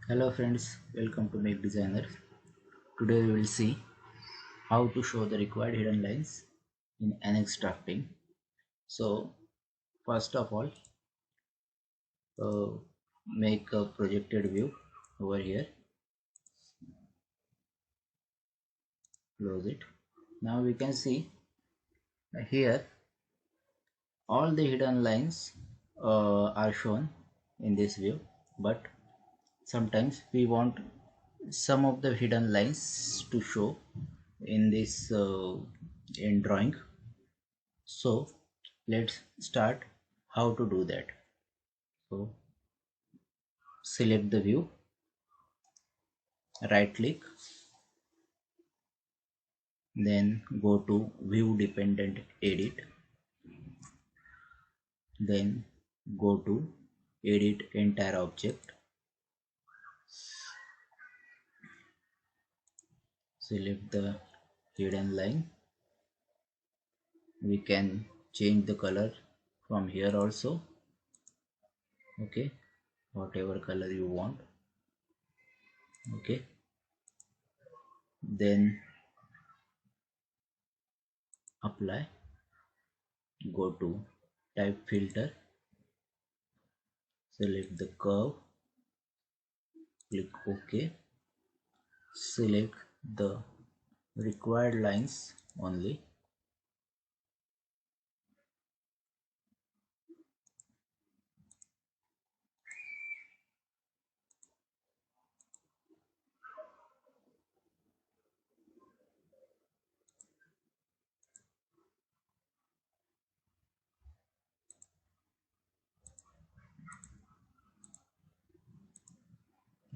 Hello friends, welcome to Make Designer. Today we will see how to show the required hidden lines in NX drafting. So first of all, make a projected view over here, close it. Now we can see here all the hidden lines are shown in this view, but sometimes we want some of the hidden lines to show in this in drawing. So let's start how to do that. So select the view, right click, then go to view dependent edit, then go to edit entire object, select the hidden line. We can change the color from here also, okay, whatever color you want, okay. Then apply, go to type filter, select the curve, click OK, select the required lines only,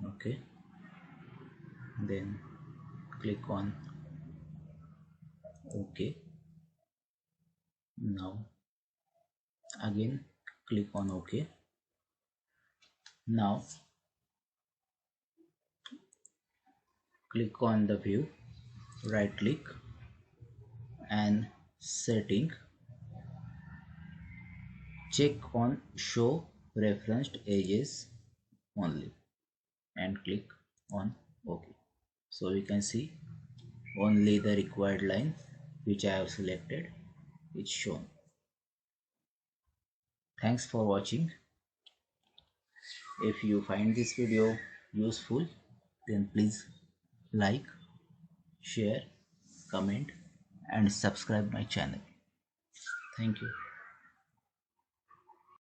okay. Then click on OK. Now again click on OK. Now click on the view, right click and setting, check on show referenced edges only and click on OK. So you can see only the required line which I have selected is shown. Thanks for watching. If you find this video useful, then please like, share, comment and subscribe my channel. Thank you.